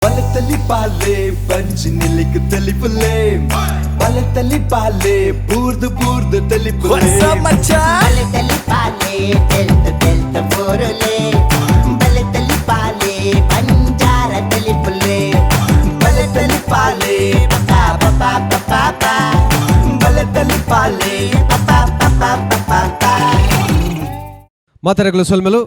ಬಲತಲಿ ಬಾಲೆ ಪಂಚಿನಿಲಿಕ್ ತಲಿಪುಲೆ ಬಲತಲಿ ಬಾಲೆ ಬೂರ್ದು ತಲಿಪುಲೆ ಬಲತಲಿ ಬಾಲೆ ತೆಲ್ತ ಬೋರಲೆ ಬಲತಲಿ ಬಾಲೆ ಪಂಜಾರ ತಲಿಪುಲೆ ಬಲತಲಿ ಬಾಲೆ ಪಪಾ ಪಪಾ ಪಪಾ ಬಲತಲಿ ಬಾಲೆ ಪಪಾ ಪಪಾ ಪಪಾ ಮಾತರೆಗಳು ಸೊಲ್ಮೆಲು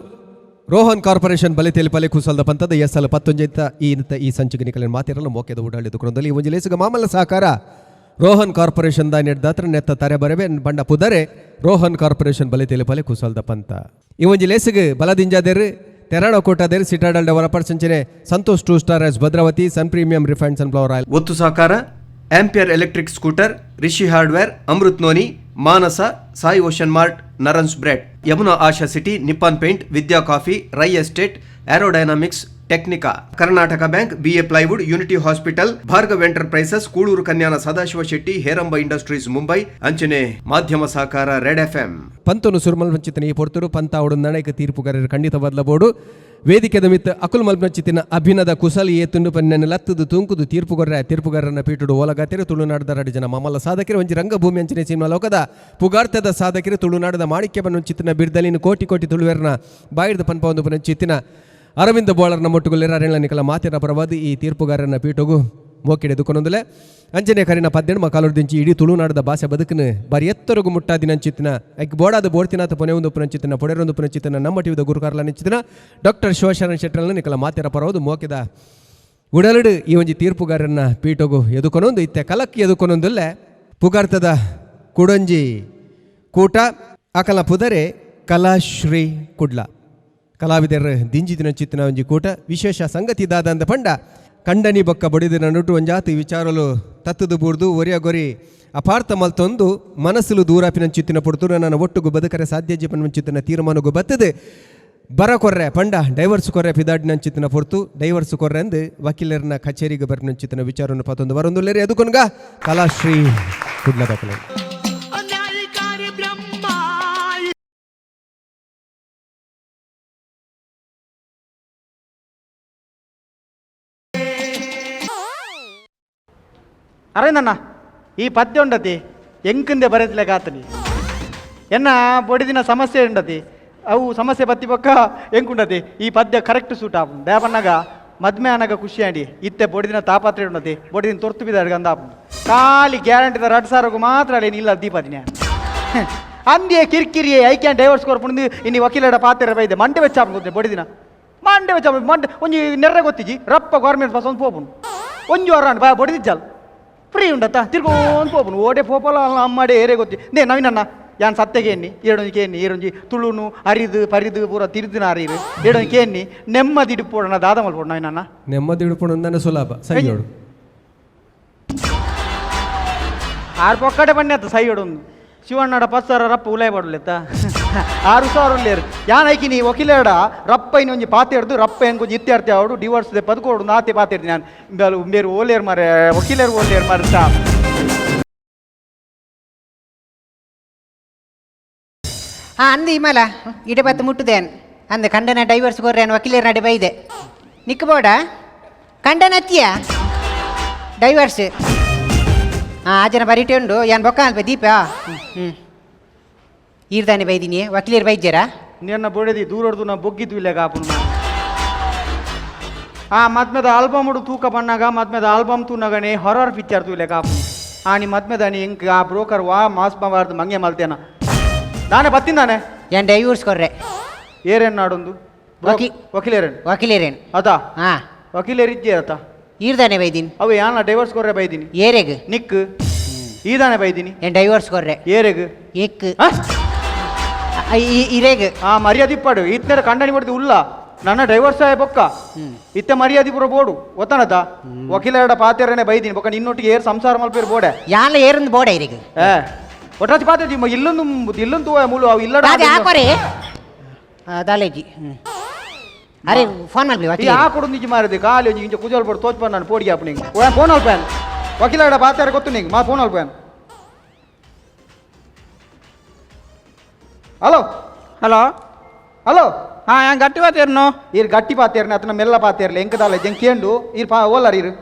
ರೋಹನ್ ಕಾರ್ಪೊರೇಷನ್ ಬಲೆ ತೆಲಿಪಲೆ ಕುಸಲ್ದ ಪಂತದ ಎಸ್ಎಲ್ 11 ಈ ಸಂಚಿಕೆ ನಿಕಲಿನ ಮಾತಿರಲು ಮೋಕೆದ ಉಡಾಳಿದ ಕುರದಲ್ಲಿ ಒಂಜಿ ಲೇಸಿಗ ಮಾಮಲ್ಲ ಸಹಕಾರ ರೋಹನ್ ಕಾರ್ಪೊರೇಷನ್ ದ ನೆಡ್ದಾತ್ರ ನೆತ್ತ ತರೆ ಬರವೆ ಬಂಡ ಪುದರೆ ರೋಹನ್ ಕಾರ್ಪೊರೇಷನ್ ಬಲೆ ತೆಲಿಪಲೆ ಕುಸಲ್ದ ಪಂತ ಈ ಒಂಜಿ ಲೇಸಿಗ ಬಲದಿಂಜಾದೇರು ತೆರಾಣ ಕೋಟಾದೇರು ಸಿಟಾಡಲ್ ಡೆವಲಪರ್ ಸಂಚನೆ ಸಂತೋಷ್ 2 ಸ್ಟಾರ್ ಎಸ್ Bhadravati sun premium refined sunflower oil ಒತ್ತು ಸಹಕಾರ Ampere electric scooter Rishi hardware Amrut Noni Manasa Sai ocean mart ನರನ್ಸ್ bread Yamuna Asha city Nippon paint Vidya coffee Rai estate aerodynamics Technica Karnataka bank B A plywood unity hospital Bhargav enterprises Kuloor Kanyana Sadashiva Shetty Heramba industries Mumbai ಅಂಚನೆ ಮಾಧ್ಯಮ ಸಹಕಾರ ರೆಡ್ ಎಫ್ಎಂ ಪಂತನು ಸುರ್ಮಲ್ ವಂಚಿತನ ಈ ಪೊರ್ತರು ಪಂತ ಅವಡು ನಡೈಕ ತೀರ್ಪುಗಾರರು ಖಂಡಿತ ಬದಲಬೋಡು ವೇದಿಕೆದ ಮಿತ್ತ ಅಕುಲ್ ಮಲ್ಪನಚಿತ್ತಿನ ಅಭಿನದ ಕುಸಲಿ ಏತುಂಡು ಪನ್ನೆನ ಲತ್ತದು ತೂಂಕುದು ತೀರ್ಪುಗಾರನ ಪೀಟುಡು ಓಲಗಾತಿರು ತುಳುನಾಡದ ರಡಿ ಜನ ಮಮಲ ಸಾಧಕರು ಒಂಜಿ ರಂಗಭೂಮಿ ಅಂಚನೆ ಸಿನಿಮಾ ಲೋಕದ ಪುಗಾರ್ತದ ಸಾಧಕರು ತುಳುನಾಡದ ಮಾಣಿಕ್ಯ ಪನ್ನೊಂಚಿತ್ತಿನ ಬಿರ್ದಲಿನ ಕೋಟಿ ತುಳುವೆರ್ನ ಬಾಯಿಡ್ದ ಪನ್ಪ ಒಂದು ಪನ್ನೊಂಚಿತ್ತಿನ ಅರವಿಂದ ಬೋಳರ್ನ ಮೊಟ್ಟುಗುಲ್ಲೆರ ಅರೆಣ್ಣ ನಿಕಲ ಮಾತಿನ ಪರವಾದಿ ಈ ತೀರ್ಪುಗಾರನ ಪೀಟುಗು ಮೋಕಿಡೆದುಕೊಂದೊಂದಲೆ ಅಂಜನೆ ಕರಿನ ಪದ್ದೆಣ್ಮ ಕಾಲುರ್ದಿಂಚಿ ಇಡೀ ತುಳುನಾಡದ ಭಾಷೆ ಬದುಕನು ಬಾರಿ ಎತ್ತರಗು ಮುಟ್ಟಾದಿನಂಚಿತ್ತಿನ ಐಕ್ ಬೋಡಾದ ಬೋಡ್ತಿನಾಥ ಪೊನೆ ಒಂದು ಪುನಂಚಿತ್ತಿನ ಪೊಡೆರೊಂದು ಪುನಂಚಿತ್ತಿನ ನಮ್ಮ ಟಿವಿದ ಗುರುಕಾರ್ಲ ನಿಂಚಿತ್ತಿನ ಡಾಕ್ಟರ್ ಶಿವಶರಣ ಶೆಟ್ಟರನ್ನ ನಿಕಲ ಮಾತಿನ ಪರವಾದು ಮೋಕಿದ ಉಡಲಡು ಈ ಒಂಜಿ ತೀರ್ಪುಗಾರನ ಪೀಟುಗು ಎದುಕೊನೊಂದು ಇತ್ತೆ ಕಲಕ್ಕಿ ಎದುಕೊನೊಂದಲ್ಲೇ ಪುಗಾರ್ತದ ಕುಡಂಜಿ ಕೂಟ ಅಕಲ ಪುದರೆ ಕಲಾಶ್ರೀ ಕುಡ್ಲ ಕಲಾವಿದರ ದಿಂಜಿದಿನ ಚಿತ್ತಿನ ಒಂಜಿ ಕೂಟ ವಿಶೇಷ ಸಂಗತಿ ದಾದಂದ ಪಂಡ ಕಂಡನಿ ಬೊಕ್ಕ ಬಡಿದಿನ ನುಟ್ಟು ಒಂಜಾತಿ ವಿಚಾರಲು ತತ್ತದು ಬೂರ್ದು ಒರಿಯಗೊರಿ ಅಪಾರ್ಥ ಮಲ್ತೊಂದು ಮನಸ್ಸಲು ದೂರಾಪಿನ ಚಿತ್ತಿನ ಪುಡ್ತುರು ನನ್ನ ಒಟ್ಟುಗು ಬದುಕರೆ ಸಾಧ್ಯ ಜೀಪನ ಚಿತ್ತಿನ ತೀರ್ಮಾನಗೂ ಬತ್ತದೆ ಬರ ಕೊರ್ರೆ ಪಂಡ ಡೈವರ್ಸ್ ಕೊರ್ರೆ ಪಿದಾಡಿನ ಚಿತ್ತಿನ ಪೊರ್ತು ಡೈವರ್ಸ್ ಕೊರ್ರೆ ಅಂದು ವಕೀಲರನ್ನ ಕಚೇರಿಗೆ ಬರ್ನ ಚಿತ್ತಿನ ವಿಚಾರವನ್ನು ಪತ್ತೊಂದು ಬರೊಂದುಲ್ಲೇರಿ ಎದುಕೊನ್ಗ ಕಲಾಶ್ರೀ ಕುಡ್ಲ ದಾಖಲೆ ಅರೇನಣ್ಣ ಈ ಪದ್ಯ ಉಂಡತಿ ಎಂಕಂದೆ ಬರೆದ್ಲೆಗಾತನಿ ಎನ್ನ ಬೊಡಿದಿನ ಸಮಸ್ಯೆ ಉಂಡತಿ ಅವು ಸಮಸ್ಯೆ ಬತ್ತಿ ಪಕ್ಕ ಎಂಕುಂಡತಿ ಈ ಪದ್ಯ ಕರೆಕ್ಟ್ ಸೂಟ್ ಆಪು ದೇವಣ್ಣಗ ಮದ್ಮೆ ಅನ್ನಗ ಖುಷಿ ಆಡಿ ಇತ್ತೆ ಬೊಡಿದಿನ ತಾಪತ್ರೆ ಉಂಡತಿ ಬೊಡಿದಿನ ತೊರ್ತು ಬಿದ್ದಾಡ ಗಂಧ ಆಪು ಖಾಲಿ ಗ್ಯಾರಂಟಿದ 2,000 ಮಾತ್ರ ಅಡಿ ಇಲ್ಲ ದೀಪದಿನ ಅಂದಿಯೇ ಕಿರಿಕಿರಿಯೇ ಐಕ್ಯಾನ್ ಡೈವರ್ಸ್ ಕೊರ್ಪುಂಡು ಇನ್ನು ವಕೀಲರ ಪಾತ್ರೆ ಬೈದೆ ಮಂಡೆ ವೆಚ್ಚಾಪ ಗೊತ್ತೆ ಬೊಡಿದಿನ ಮಂಡೆ ವೆಚ್ಚ ಮಂಡೆ ಒಂಜಿ ನೆರ್ರೆ ಗೊತ್ತಿಜಿ ರಪ್ಪ ಗೌರ್ಮೆಂಟ್ ಬಸ್ ಒಂದು ಪೋಪುನು ಒಂಜು ವಾರ ಬಾ ಬೊಡಿದಿಜ್ಜಲ್ ಫ್ರೀ ಉಂಡತ್ತ ತಿರ್ಗೋನ್ ಪೋಪುನು ಓಡೆ ಪೋಪಲ ಅಮ್ಮಡೆ ಏರೇ ಗೊತ್ತಿ ನೇ ನವೀನಣ್ಣ ಯಾನ್ ಸತ್ತೆಗೆ ಎನ್ನಿ ಏಡೊಂಜಿಗೆ ಎನ್ನಿ ಏಡೊಂಜಿ ತುಳುನು ಅರಿದು ಪರಿದು ಪೂರ ತಿರುದಿನ ಅರಿರು ಏಡೊಂಜಿಗೆ ಎನ್ನಿ ನೆಮ್ಮದಿ ಇಡುಪೋಡಣ ದಾದ ಮಲ್ಪೋಡು ನವೀನಣ್ಣ ನೆಮ್ಮದಿ ಇಡುಪೋಡು ನನ್ನ ಸುಲಭ ಸೈ ನೋಡು ಆರು ಪೊಕ್ಕಡೆ ಬನ್ನಿ ಆತ ಸೈ ಹೊಡೊಂದು ಶಿವಣ್ಣಡ 10,000 ರಪ್ಪ ಉಲಾಯ್ ಪಡಲೆತ್ತ 6,000 ಉಳ್ಳೇರು ಯಾನ್ ಐಕಿ ನೀ ವಕೀಲಡ ರಪ್ಪ ಇನ್ನೊಂಜಿ ಪಾತೆ ಹಿಡ್ದು ರಪ್ಪ ಹೆಂಗೊಂಜಿ ಇತ್ಯಾರ್ತಿ ಅವಡು ಡಿವೋರ್ಸ್ ಪದ್ಕೋಡು ನಾತೆ ಪಾತೆ ಹಿಡ್ದು ನಾನು ಬೇರು ಓಲೇರು ಮಾರೆ ವಕೀಲರು ಓಲೇರು ಮಾರುತ್ತಾ ಅಂದು ಇಮಲ ಇಡೆ ಬತ್ತು ಮುಟ್ಟುದೇನು ಅಂದ ಕಂಡನ ಡೈವರ್ಸ್ ಕೊರ್ರೇನು ವಕೀಲರ ನಡೆ ಬೈದೆ ನಿಕ್ಬೋಡ ಕಂಡನ ಅತ್ತಿಯ ಡೈವರ್ಸ್ ಆಜನ ಬರಿಟೆ ಉಂಡು ಯಾನ್ ಬೊಕ್ಕ ಅಲ್ಪ ದೀಪ ಈರ್ದಾನೆ ಬೈದಿನಿ ವಕೀಲರು ಬೈದ್ಯರಾ ನಿನ್ನ ಬೊಡೆದಿ ದೂರಡ್ದು ನಾ ಬೊಗ್ಗಿದ್ವು ಇಲ್ಲ ಕಾಪುನು ಮದ್ಮೆದ ಆಲ್ಬಮ್ ಉಡು ತೂಕ ಬಣ್ಣಾಗ ಮದ್ಮೆದ ಆಲ್ಬಮ್ ತೂನಗಣೆ ಹೊರರ್ ಪಿಕ್ಚರ್ ತೂಲೆ ಕಾಪುನು ನೀ ಮದ್ಮೆದ ನೀ ಇಂಕ್ ಆ ಬ್ರೋಕರ್ ವಾ ಮಾಸ್ ಬಾರ್ದು ಮಂಗೆ ಮಲ್ತೇನ ನಾನೇ ಬತ್ತಿಂದಾನೆ ಯಾನ್ ಡೈವರ್ಸ್ ಕೊರ್ರೆ ಏರೇನು ನಾಡೊಂದು ವಕೀಲೇರೇನು ಅದಾ ವಕೀಲೇರಿದ್ಯೆ ಆತ ಈರ್ದಾನೆ ಬೈದಿನಿ ಅವು ಯಾನ ಡೈವರ್ಸ್ ಕೊರ್ರೆ ಬೈದಿನಿ ಏರೆಗ್ ನಿಕ್ ಈದಾನೆ ಬೈದಿನಿ ಏನ್ ಡೈವರ್ಸ್ ಕೊರ್ರೆ ಏರೆಗ್ ಏಕ್ ಇರೇಗ್ ಮರ್ಯಾದಿ ಪಡು ಇತ್ತರ ಕಂಡನಿ ಮಾಡ್ತಿ ಉಲ್ಲ ನನ್ನ ಡೈವರ್ಸ್ ಆಯ ಬೊಕ್ಕ ಇತ್ತೆ ಮರ್ಯಾದಿ ಪುರ ಬೋಡು ಒತ್ತನದ ವಕೀಲರ ಪಾತೆರನೆ ಬೈದಿನಿ ಬೊಕ್ಕ ನಿನ್ನೊಟ್ಟಿಗೆ ಏರ್ ಸಂಸಾರ ಮಲ್ಪೇರು ಬೋಡೆ ಯಾಲ ಏರೊಂದು ಬೋಡ ಇರೇಗ್ ಒಟ್ಟಾಚಿ ಪಾತೆ ಇಲ್ಲೊಂದು ಮೂಲು ಅವು ಇಲ್ಲ ಹಾಕೋರೆ ದಾಲೇಜಿ ಅರೆ ಫೋನ್ ಮಾಡ್ಲಿ ಯಾ ಕೊಡು ನಿಜ ಮಾರದೆ ಕಾಲಿ ಒಂಜಿ ಇಂಚ ಕುಜಲ್ ಪಡು ತೋಚ್ ನಾನು ಪೋಡಿ ಆಪ್ ನಿಂಗೆ ಫೋನ್ ಅಲ್ಪೇನ್ ವಕೀಲರ ಪಾತೆರ ಗೊತ್ತು ನಿಂಗೆ ಮಾ ಫೋನ್ ಅಲ್ಪೇನ್ ಹಲೋ ಹಲೋ ಹಲೋ ഞാൻ ഗട്ടി പാത്തിരുന്നു ಈರ್ ಗಟ್ಟಿ ಪಾತೇರ್ನೆ ಅತನ ಮೆಲ್ಲ ಪಾತೇರ್ಲೆ ಎಂಕದಾಲ ಜಂಕೇಂಡು ಈರ್ ಓಲಾರ ಈರು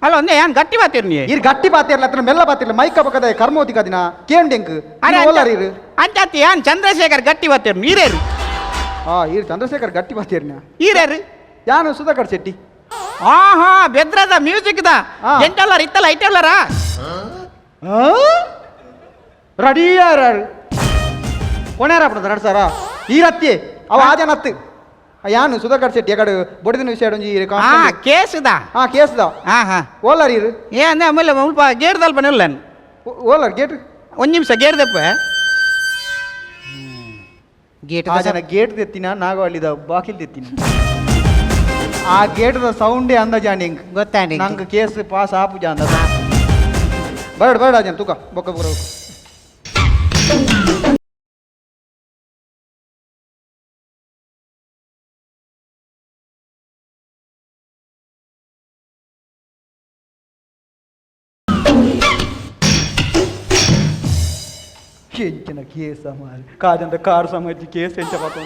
ಅಲ್ಲ ಒಂದೇ ഞാൻ ಗಟ್ಟಿ ಪಾತಿರ್ನಿ ಈರ್ ಗಟ್ಟಿ ಪಾತೇರ್ಲೆ ಅತನ ಮೆಲ್ಲ ಪಾತೇರ್ಲೆ ಮೈಕ ಪಕ್ಕದ ಕರ್ಮೋತಿ ಕದಿನ ಕೇಂಡು ಎಂಕ್ ಓಲಾರ ಈರು ಅಂಚಾತಿ ಯಾನ್ ಚಂದ್ರಶೇಖರ್ ಗಟ್ಟಿ ಪಾತಿರ್ನಿ ಈರೇರು ಈರ್ ಚಂದ್ರಶೇಖರ್ ಗಟ್ಟಿ ಪಾತೇರ್ನ ಈರೇರು ಯಾನು ಸುಧಾಕರ್ ಶೆಟ್ಟಿ ಹಾ ಬೆದ್ರದ ಮ್ಯೂಸಿಕ್ ದ ಎಂಟಲ್ಲರ ಇತ್ತಲ್ಲ ಐಟಲ್ಲರ ರೆಡಿ ಯಾರು ಕೊನೆಯಾರ ನಡ್ ಸರ ಈರತ್ತಿ ಅವ ಆಜನತ್ತು ಯಾನು ಸುಧಾಕರ್ ಶೆಟ್ಟಿ ಯಾಕಡೆ ಬೊಡಿದಿನ ವಿಷಯ ಕೇಸದ ಕೇಸ್ದ ಹಾ ಓಲಾರ ಈರು ಏನ್ ಆಮೇಲೆ ಸ್ವಲ್ಪ ಗೇರ್ದಲ್ಪ ನಿಲ್ಲ ಓಲಾರ ಗೇಟ್ ಒಂದು ನಿಮಿಷ ಗೇರ್ದಪ್ಪ ಗೇಟ್ ಗೇಟ್ ತೆತ್ತಿನ ನಾಗವಳ್ಳಿದ ಬಾಕಿಲ್ ತೆತ್ತಿನ ಆ ಗೇಟ್ದ ಸೌಂಡೇ ಅಂದಾಜ ನಿಂಗ್ ಗೊತ್ತಾಂಡಿ ನಂಗೆ ಕೇಸ್ ಪಾಸ್ ಆಪುಜ ಅಂದ ಬೇಡ ಬೇಡ ಅಜನ್ ತೂಕ ಬೊಕ್ಕ ಬರ ಎಂಚಿನ ಕೇಸ ಮಾರಿ ಕಾದಂತ ಕಾರ್ ಸಮಾಜ ಕೇಸ್ ಎಂಚ ಪಾತ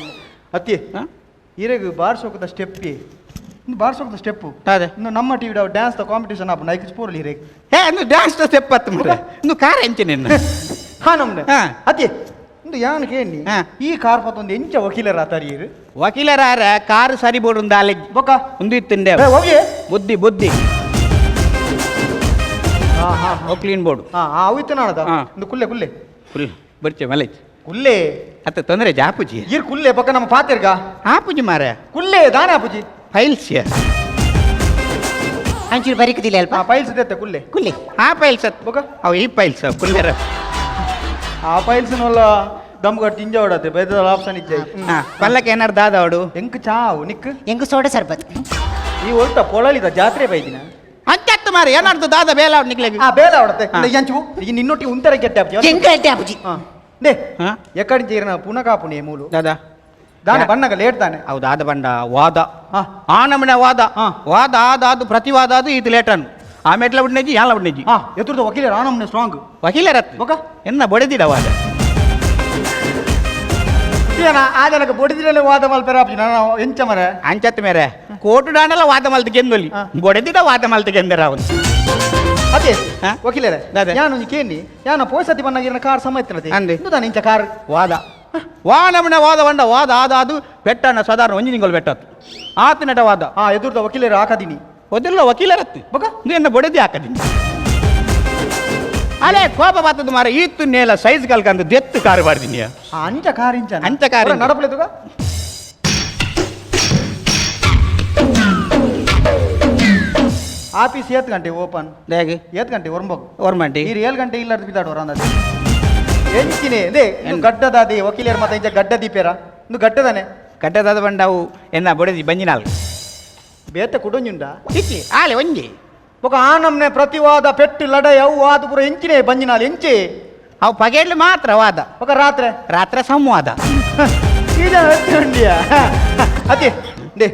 ಅತ್ತಿ ಇರೆಗ್ ಬಾರ್ಸೋಕದ ಸ್ಟೆಪ್ ಬಾರ್ಸೋಕದ ಸ್ಟೆಪ್ಪು ಅದೇ ಇನ್ನು ನಮ್ಮ ಟಿವಿ ಡ್ಯಾನ್ಸ್ ದ ಕಾಂಪಿಟೇಷನ್ ಆಪ ನೈಕ್ ಸ್ಪೋರ್ಲಿ ಇರೆಗ್ ಇನ್ನು ಡ್ಯಾನ್ಸ್ ಸ್ಟೆಪ್ ಅತ್ತ ಮರೆ ಇನ್ನು ಕಾರ್ ಎಂಚ ನಿನ್ನ ಹಾ ನಮ್ನೆ ಹಾ. ಅತ್ತಿ ಇಂದು ಯಾನ್ ಕೇಳಿ ಹಾ. ಈ ಕಾರ್ ಪತ್ತೊಂದು ಎಂಚ ವಕೀಲರ ಆತಾರಿ ಇರು ವಕೀಲರಾರ ಕಾರು ಸರಿ ಬೋಡು ಆಲೆ ಬೊಕ್ಕ ಒಂದು ಇತ್ತಿಂಡೆ ಹೋಗಿ ಬುದ್ಧಿ ಬುದ್ಧಿ ಹಾ ಹಾ ಕ್ಲೀನ್ ಬೋರ್ಡು ಅವು ಇತ್ತು ನಾನದ ಹಾ. ಇಂದು ಕುಲ್ಲೆ ಕುಲ್ಲೆ ಫುಲ್ ಬರ್ಚೆ ಮಲೈ ಕುಲ್ಲೆ ಅತ್ತ ತೊಂದರೆ ಜಾಪುಜಿ ಈರ್ ಕುಲ್ಲೆ ಬೊಕ್ಕ ನಮ್ಮ ಪಾತೆರ್ಗ ಆಪುಜಿ ಮಾರ ಕುಲ್ಲೆ ದಾನೆ ಆಪುಜಿ ಫೈಲ್ಸ್ ಅಂಚೂರು ಬರೀಕದಿಲ್ಲ ಅಲ್ಪ ಪೈಲ್ಸ್ ದೆತ್ತೆ ಕುಲ್ಲೆ ಕುಲ್ಲಿ ಆ ಫೈಲ್ಸ್ ಬೊಕ್ಕ ಅವು ಈ ಫೈಲ್ಸ್ ಕುಲ್ಲೆರ ಆ ಪೈಲ್ಸ್ ನೋಲ್ಲ ದಮ್ಗಟ್ಟು ಇಂಜ ಹೊಡತ್ತೆ ಬೈದ ಆಪ್ಷನ್ ಇಜ್ಜೆ ಪಲ್ಲಕ್ಕೆ ಏನಾರು ದಾದವಡು ಎಂಕ್ ಚಾವು ನಿಕ್ ಎಂಗು ಸೋಡ ಸರ್ಬತ್ ಈ ಒಲ್ಟ ಪೊಳಲಿದ ಜಾತ್ರೆ ಬೈದಿನ ಅಂಚತ್ತು ಮಾರ ಏನಾರ್ದು ದಾದ ಬೇಲ ಅವ್ರು ನಿಕ್ಲೆಗೆ ಬೇಲ ಹೊಡತ್ತೆ ಎಂಚು ಈಗ ನಿನ್ನೊಟ್ಟಿಗೆ ಉಂತರ ಗೆಟ್ಟೆ ಆಪ್ಜಿ ಎಂಕ ಅಡ್ಡೆ ಅಪ್ಪುಜಿ ದೇ ಹಾ? ಎಕ್ಕಡಿ ಚೀರನ ಪುನಃ ಕಾಪುನಿ ಮೂಲು ದಾದಾ ದಾನೆ ಬಣ್ಣಗ ಲೇಟ್ ತಾನೆ ಅವು ದಾದ ಬಂಡ ವಾದ ಹಾ. ಆ ನಮೂನೆ ವಾದ ಹಾ. ವಾದ ಆದಾದು ಪ್ರತಿವಾದ ಅದು ಇದು ಲೇಟನ್ ಆ ಮೆಟ್ಲ ಬಿಡ್ನೆಜಿ ಯಾಲ ಬಿಡ್ನೆಜಿ ಹಾ ಎದುರ್ದ ವಕೀಲ ರಾಣಮ್ನೆ ಸ್ಟ್ರಾಂಗ್ ವಕೀಲರತ್ ಬೊಕ್ಕ ಎನ್ನ ಬಡಿದಿಡ ವಾದ ಏನ ಆ ಜನಕ್ಕೆ ಬೊಡಿದಿರಲೆ ವಾದ ಮಲ್ಪೆರ ಆಪ್ಜಿ ನಾನು ಎಂಚ ಮರ ಅಂಚತ್ ಮೇರೆ ಕೋಟು ಡಾಂಡಲ ವಾದ ಮಲ್ತ ಗೆಂದೊಲಿ ಬೊಡೆದಿಡ ವಾದ ಮಲ್ತ ಗೆಂದರ ಅವನು ಅದೇ ಹಾ? ವಕೀಲರೇ ದಾದೆ. ಯಾನು ಕೇಳಿ ಯಾನ ಪೋಸತಿ ಬಣ್ಣಗಿನ ಕಾರ್ ಸಮಯತ್ತಿನದೆ ಅಂದೆ. ಇಂದು ತಾನೆ ಇಂಚ ಕಾರ್ ವಾದ ವಾ ನಮೂನೆ ವಾದ ಬಂಡ ವಾದ ಆದಾದು ಪೆಟ್ಟನ ಸಾಧಾರಣ ಒಂಜಿ ನಿಂಗಲ್ ಬೆಟ್ಟತ್ತು ಆತ ನಟ ವಾದ ಎದುರ್ದ ವಕೀಲರ ಹಾಕದಿನಿ ಒದಿಲ್ಲ ವಕೀಲರತ್ತು ಬೊಕ ನಿನ್ನ ಬೊಡೆದಿ ಹಾಕದಿನಿ ಅಲೆ ಕೋಪ ಬಾತದ ಮಾರ ಈತ್ತು ನೇಲ ಸೈಜ್ ಕಲ್ಕಂದು ದೆತ್ತು ಕಾರು ಬಾಡ್ದಿನಿ ಅಂಚ ಕಾರ್ ಇಂಚ ಅಂಚ ಕಾರ್ ಇಂಚ. ನಡಪಲೆ ತುಗ ಆಫೀಸ್ 7 ಗಂಟೆ ಓಪನ್ ಹೇಗೆ 7 ಗಂಟೆ ಒರಂಬೋಗು ಓರ್ಮಂಟಿ ನೀರು 7 ಗಂಟೆ ಇಲ್ಲಾರ್ದು ಬಿದ್ದಾಡೋರ ಅಂದದೆ ಎಂಚಿನೆ ಅದೇ ಇನ್ನು ಗಡ್ಡದಾದಿ ವಕೀಲರ ಮತ್ತೆ ಇಂಚ ಗಡ್ಡ ದೀಪೇರ ಇನ್ನು ಗಡ್ಡದಾನೆ ಕಟ್ಟದಾದ ಬಂಡವು ಎನ್ನ ಬೊಡೆದಿ ಬಂಜಿನಾಲ್ ಬೇತೆ ಕುಡೊಂಜುಂಡ ಇಚ್ಚಿ ಆಲೆ ಒಂಜಿ ఒక ఆనమ్నే ప్రతివాద పెట్టి లడ యవు ఆదు పుర ఎంచినే బంజినాలు ఎంచి ಅವು ಪಗೇಡ್ಲು ಮಾತ್ರ ವಾದ ఒక రాత్రే ರಾತ್ರಿ ಸಂವಾದ ఇద ఉండియా అదే డే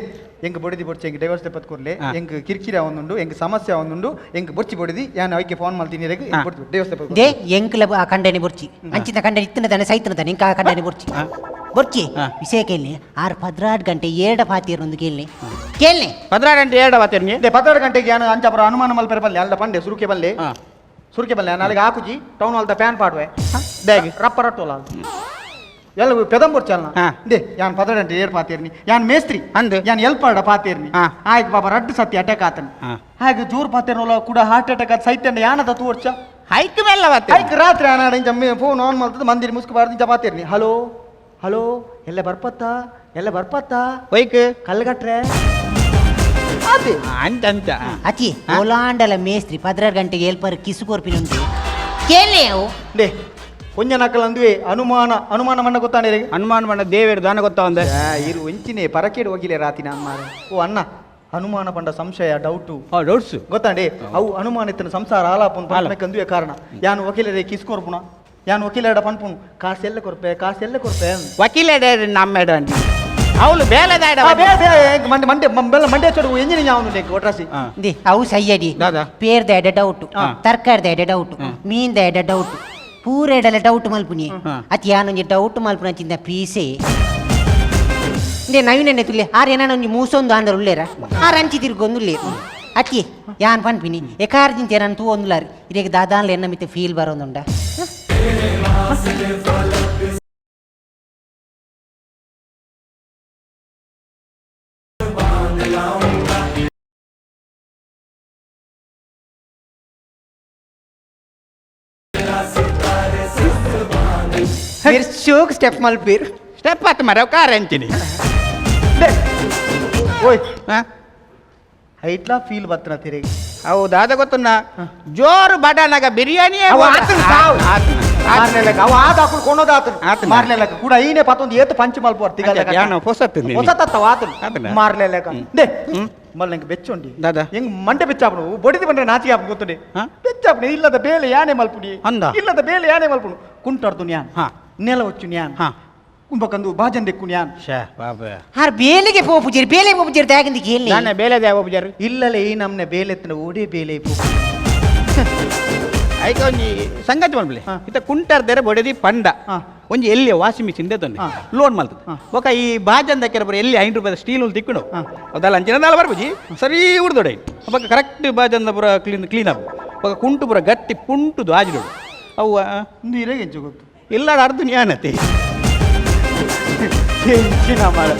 ಎಂಗ್ ಬೊಡಿದಿ ಬೊಡ್ಚಿ ಎಂಗ್ ಡೈವರ್ಸ್ ತೆಪ್ಪತ್ ಕೊರ್ಲೆ ಹಾ. ಎಂಗ್ ಕಿರ್ಕಿರಿ ಅವನುಂಡು ಎಂಗ್ ಸಮಸ್ಯೆ ಅವನುಂಡು ಎಂಗ್ ಬೊಡ್ಚಿ ಬೊಡಿದಿ ಯಾನ್ ಅವಕ್ಕೆ ಫೋನ್ ಮಾಡ್ತೀನಿ ರೆಗ್ ಹಾ. ಬೊಡ್ಚಿ ಡೈವರ್ಸ್ ತೆಪ್ಪತ್ ದೇ ಎಂಕ್ಲ ಆ ಕಂಡನಿ ಬುರ್ಚಿ ಅಂಚಿನ ಕಂಡನಿ ಇತ್ತನ ತಾನೆ ಸೈತನ ತಾನೆ ಇಂಕ ಆ ಕಂಡನಿ ಬುರ್ಚಿ ಹಾ. ಬುರ್ಚಿ ಹಾ. ವಿಷಯ ಕೇಳಿ 6-18 ಗಂಟೆ 2 ಪಾತಿಯರೊಂದು ಕೇಳಿ ಕೇಳಿ 16 ಗಂಟೆ 2 ಅವತ್ತಿರ್ನಿ ದೆ 12 ಗಂಟೆಗೆ ಯಾನ್ ಅಂಚಾಪುರ ಅನುಮಾನ ಮಲ್ಪೆರ ಬಲ್ಲೆ ಅಲ್ಲ ಪಂಡೆ ಸುರುಕೆ ಬಲ್ಲೆ ಸುರುಕೆ ಬಲ್ಲೆ ನಾಳೆಗೆ ಹಾಕುಜಿ ಟೌನ್ ಹಾಲ್ದ ಪ್ಯಾನ್ ಪಾಡ್ವೆ ದೇಗಿ ರಪ್ಪ ರಟ್ಟೋಲ ಎಲ್ಲ ಪೆದಂಬುರ್ ಚಾಲ್ನ ಹಾ. ದೇ ಯಾನ್ 10 ಗಂಟೆ 2 ಪಾತಿರ್ನಿ ಯಾನ್ ಮೇಸ್ತ್ರಿ ಅಂದು. ಯಾನ್ ಎಲ್ಪಾಡ ಪಾತಿರ್ನಿ ಹಾ. ಆಯ್ತು ಬಾಬಾ ರಡ್ಡು ಸತಿ ಅಟ್ಯಾಕ್ ಆತನ ಹಾ. ಹಾಗೆ ಜೋರ್ ಪಾತಿರ್ನೋಲ ಕೂಡ ಹಾರ್ಟ್ ಅಟ್ಯಾಕ್ ಆತ ಸೈತಂಡ ಯಾನದ ತೋರ್ಚ ಹೈಕ್ ಮೇಲೆ ಅವತ್ತೆ ಆಯ್ತು ರಾತ್ರಿ ಆನಾಡ ಇಂಚ ಫೋನ್ ಆನ್ ಮಾಡ್ತದ ಮಂದಿರ ಮುಸ್ಕಬಾರ್ದು ಇಂಚ ಪಾತಿರ್ನಿ ಹಲೋ ಹಲೋ ಎಲ್ಲ ಬರ್ಪತ್ತಾ ಒಯ್ಕ್ ಕಲ್ಗಟ್ರೆ ಅದೇ ಅಂಚ ಅಂಚ ಅಚ್ಚಿ ಓಲಾಂಡಲ ಮೇಸ್ತ್ರಿ 16 ಗಂಟೆಗೆ ಎಲ್ಪರ್ ಕಿಸು ಕೊರ್ಪಿನುಂಟು ಕೇಳಿ ಅವು ದೇ ಕೊಂಜ ನಕಲ್ ಅಂದ್ವೆ ಅನುಮಾನ ಮಣ್ಣ ಗೊತ್ತಾನೆ ಹನುಮಾನ್ ಬಣ್ಣ ದೇವೇರು ದಾನ ಗೊತ್ತಾ ಒಂದೆ ಇರು ಒಂಚಿನೇ ಪರಕೇಡು ಹೋಗಿಲೆ ರಾತಿ ನಾನು ಮಾರೆ ಓ ಅಣ್ಣ ಅನುಮಾನ ಪಂಡ ಸಂಶಯ ಡೌಟು ಡೌಟ್ಸ್ ಗೊತ್ತಾಂಡೆ ಅವು ಅನುಮಾನ ಇತ್ತನ ಸಂಸಾರ ಆಲಾಪನ್ ಪಂಪನಕ್ಕಂದುವೆ ಕಾರಣ ಯಾನು ವಕೀಲರೇ ಕಿಸ್ಕೊರ್ಪುಣ ಯಾನು ವಕೀಲರ ಪನ್ಪುನು ಕಾಸೆಲ್ಲ ಕೊರ್ಪೆ ವಕೀಲ ನಮ್ಮೇಡ ಅಂಟಿ ಅವಳು ಬೇಲೆದಾಡ ಮಂಡ್ಯ ಚೊಡುಗು ಎಂಜಿನ ಯಾವನು ಒಟ್ರಾಸಿ ದಿ ಅವು ಸಯ್ಯಡಿ ದಾದಾ. ಪೇರ್ದ ಎಡ ಡೌಟ್ ತರಕಾರಿದ ಎಡ ಡೌಟ್ ಮೀನ್ದ ಎಡ ಡೌಟ್ ಪೂರೆಡಲ ಡೌಟ್ ಮಲ್ಪುನಿ ಅತಿ ಯಾನೊಂಜಿ ಡೌಟ್ ಮಲ್ಪುನ ಚಿಂದ ಪೀಸೆ ಇಂದೇ ನವೀನೆನ್ನೆ ತುಲ್ಲೆ ಆರು ಏನಾನ ಒಂಜಿ ಮೂಸೊಂದು ಆಂದ್ರ ಉಳ್ಳೇರ ಆರು ಅಂಚಿ ತಿರ್ಗೊಂದುಲ್ಲೇ ಅಕ್ಕಿ ಯಾನ್ ಪನ್ಪಿನಿ ಎಕಾರು ದಿಂತೆ ನಾನು ತೂ ಒಂದುಲಾರಿ ಇರೇಗ ದಾದಾನ್ಲ ಎನ್ನ ಮಿತ್ತೆ ಫೀಲ್ ಬರೋದುಂಡ ಶೋಕ್ ಸ್ಟೆಪ್ ಮಲ್ಪೀರ್ ಸ್ಟೆಪ್ ಆತ ಮರ ಕಾರ್ ಅಂತೀನಿ ಓಯ್ ಹಾಂ ಐಟ್ಲಾ ಫೀಲ್ ಬತ್ತನ ತಿರುಗಿ ಹೌದು ಅದ ಗೊತ್ತನ್ನ ಜೋರು ಬಡನಾಗ ಬಿರಿಯಾನಿ ಅವ ಆತನು ಕೊನೋದು ಆತನು ಮಾರ್ಲೆಲಕ ಕೂಡ ಈನೆ ಪತ್ತೊಂದು ಏತು ಪಂಚ ಮಲ್ಪೋರ್ ತಿಗಲ್ಲ ಹೊಸತತ್ತವ ಆತನು ಮಾರ್ಲೆಲಕ ದೇ ಮಲ್ಲ ನಂಗೆ ಬೆಚ್ಚೊಂಡಿ ದಾದಾ ಹೆಂಗ್ ಮಂಡೆ ಬೆಚ್ಚಾಪನು ಬಡಿದು ಬಂದ್ರೆ ನಾಚಿಗೆ ಆಪ ಗೊತ್ತುಂಡೆ ಬೆಚ್ಚಾಪನೆ ಇಲ್ಲದ ಬೇಲೆ ಯಾನೆ ಮಲ್ಪುಡಿ ಅಂದ ಇಲ್ಲದ ಬೇಲೆ ಯಾನೆ ಮಲ್ಪುಡು ಕುಂಟಾಡ್ದು ನ್ಯಾನ್ ಹಾ ನೆಲ ಹೊಚ್ಚು ನ್ಯಾನ್ ಹಾ ಕುಂಬಕಂದು ಬಾಜನ್ ದೆಕ್ಕು ನ್ಯಾನ್ ಶೇ ಬಾಬಾ ಆರು ಬೇಲೆಗೆ ಪೋ ಪೂಜಾರಿ ಬೇಲೆ ಪೋ ಪೂಜಾರಿ ತಾಗಂದಿ ಕೇಳಿ ನಾನೇ ಬೇಲೆ ದೇವ ಪೂಜಾರಿ ಇಲ್ಲಲೇ ಈ ನಮ್ನೆ ಬೇಲೆತ್ತಿನ ಓಡಿ ಬೇಲೆ ಪೋ ಐಕ ಒಂಜಿ ಸಂಗತಿ ಮಾಡ್ಬಿಡಿ ಇತ್ತ ಕುಂಟಾರ್ದೇರೆ ಬೊಡೆದಿ ಪಂಡ ಒಂಜಿ ಎಲ್ಲಿ ವಾಷಿಂಗ್ ಮಿಷಿನ್ ದೇತೊಂದು ಲೋನ್ ಮಲ್ತದೆ ಬೊಕ ಈ ಬಾಜಂದ ಕೆರೆ ಎಲ್ಲಿ 5 ರೂಪಾಯಿ ಸ್ಟೀಲ್ ಉಲ್ ತಿಕ್ಕುಡು ಅದಲ್ಲ ಅಂಚಿನ ನಾಲ್ ಬರ್ಬುಜಿ ಸರಿ ಉಡ್ದೊಡೆ ಬೊಕ ಕರೆಕ್ಟ್ ಬಾಜಂದ ಪುರ ಕ್ಲೀನ್ ಅಪ್ ಬೊಕ ಕುಂಟು ಪುರ ಗಟ್ಟಿ ಪುಂಟುದು ಆಜಿಡು ಅವು ನೀರಿಗೆ ಎಂಚು ಗೊತ್ತು ಇಲ್ಲ ಅರ್ಧ ನ್ಯಾನತಿ ಹೆಂಚಿನ ಮಾಡ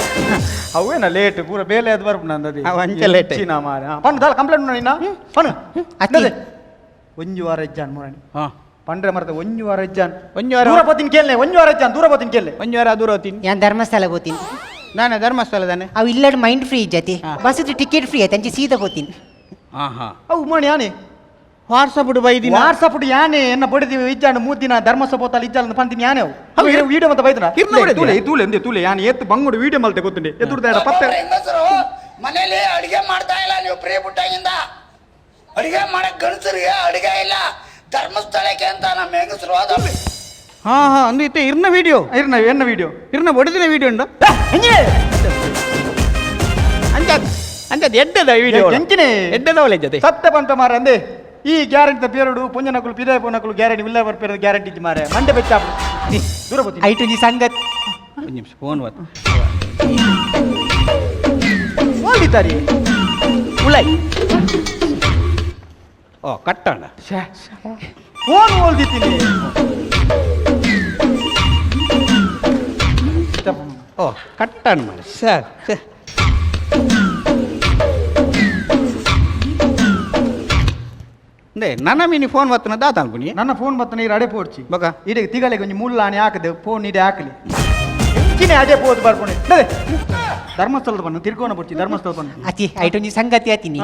ಅವೇನ ಲೇಟ್ ಪೂರ ಬೇಲೆ ಅದು ಬರ್ಬು ನಂದದಿ ಅವು ಅಂಚೆ late. ಹೆಂಚಿನ ಮಾಡ ಪಂಡು ದಾಲ ಕಂಪ್ಲೇಂಟ್ ಮಾಡಿ ನಾ ಪನು ಅತ್ತಿ. ಒಂಜು ವಾರ ಇಜ್ಜಾನ್ ಮೂರನಿ ಹಾಂ ಪಂಡ್ರೆ ಮರ್ತ ಒಂಜು ವಾರ ಇಜ್ಜಾನ್ ಒಂಜು ವಾರ ದೂರ ಪತ್ತಿನ ಕೇಳನೆ ಒಂಜು ವಾರ ಇಜ್ಜಾನ್ ದೂರ ಪತ್ತಿನ ಕೇಳಲೆ ಒಂಜು ವಾರ ದೂರ ಹೋಗ್ತೀನಿ ಯಾನ್ ಧರ್ಮಸ್ಥಳ ಹೋತೀನಿ ನಾನೇ ಧರ್ಮಸ್ಥಳದಾನೆ ಅವು ಇಲ್ಲಡ್ ಮೈಂಡ್ ಫ್ರೀ ಇಜ್ಜತಿ ಬಸ್ ಟಿಕೆಟ್ ಫ್ರೀ ಆಯ್ತು ಅಂಚೆ ಸೀದಾ ಹೋತೀನಿ ಹಾಂ ಹಾಂ ಅವು ಮಣಿ ಯಾನೆ ವಾಟ್ಸಪ್ ಬೈದಿನ ವಾಟ್ಸಪ್ ಯಾನೆ ಎನ್ನ ಬಡಿದಿ ಇಜ್ಜಾನ್ 3 ದಿನ ಧರ್ಮಸ್ಥಳ ಹೋತಲ್ಲ ಇಜ್ಜಾಲ ಪಂತಿನಿ ಯಾನೆ ಅವು ವಿಡಿಯೋ ಅಂತ ಬೈದನ ಇರ್ನ ಹೊಡೆದ್ಯಾ? ತೂಲೆ ತೂಲೆ ಎಂದೆ ತೂಲೆ ಯಾನೆ ಎತ್ತು ಬಂಗುಡು ವಿಡಿಯೋ ಮಲ್ತೆ ಗೊತ್ತುಂಡೆ ಎದುರ್ದ ಪತ್ತೆ ಹೆಂಗಸರು ಮನೇಲಿ ಅಡಿಗೆ ಮಾಡ್ತಾ ಇಲ್ಲ ನೀವು ಪ್ರೀ ಬಿಟ್ಟಾಗಿಂದ ಅಡಿಗೆ ಮಾಡಕ್ ಗಣಸರಿಗೆ ಅಡಿಗೆ ಇಲ್ಲ ಧರ್ಮಸ್ಥಳಕ್ಕೆ ಅಂತ ನಮ್ಮ ಹೆಂಗಸರು ಅದಲ್ಲಿ ಹಾಂ ಹಾಂ ಅಂದು ಇತ್ತೆ ಇರ್ನ ವಿಡಿಯೋ ಇರ್ನ ಎನ್ನ ವಿಡಿಯೋ ಇರ್ನ ಬಡಿದಿನ ವಿಡಿಯೋ ಉಂಡ ಅಂಚದ್ ಅಂಚದ್ ಎಡ್ಡದ ವಿಡಿಯೋ ಎಂಚಿನೆ ಎಡ್ಡದ ಒಳ್ಳೆ ಜೊತೆ ಸತ್ಯ ಪಂಪ ಮಾರ ಅಂದೆ ಈ ಗ್ಯಾರಂಟಿ ಪೇರಡು ಪುಂಜನಕುಲು ಪಿದಾಯ ಪುನಕುಲು ಗ್ಯಾರಂಟಿ ವಿಲ್ಲ ಬರ್ಪೇರ ಗ್ಯಾರಂಟಿ ಇಜ್ಜಿ ಮಾರೆ ಮಂಡೆ ಬೆಚ್ಚಾಪು ದೂರ ಬತ್ತಿ ಐಟು ಜಿ ಸಂಗತ್ ಒಂದು ನಿಮಿಷ ಫೋನ್ ಬತ್ತು ಹೋಗಿದ್ದಾರಿ ಉಳ್ಳೈ ಓ ಕಟ್ಟಣ ಫೋನ್ ಹೋಲ್ದಿತ್ತೀನಿ ಓ ಕಟ್ಟಣ ಮಾಡಿ ಸರ್ ಅಂದೆ ನನ್ನ ಮೀನಿ ಫೋನ್ ಬತ್ತನ ದಾತ ಅನ್ಪುನಿ ನನ್ನ ಫೋನ್ ಬತ್ತ ನೀರು ಅಡೆ ಪೋಡ್ಚಿ ಬಗ ಇಡೆ ತಿಗಳಿಗೆ ಒಂಜಿ ಮುಲ್ಲಾಣಿ ಹಾಕದೆ ಫೋನ್ ಇಡೆ ಹಾಕಲಿ ಎಂಚಿನ ಅಡೆ ಪೋದು ಬರ್ಕೊಂಡು ಧರ್ಮಸ್ಥಳದ ಬಣ್ಣ ತಿರ್ಕೋಣ ಬರ್ಚಿ ಧರ್ಮಸ್ಥಳ ಬಣ್ಣ ಅತಿ ಐಟು ಜಿ ಸಂಗತಿ ಆತೀನಿ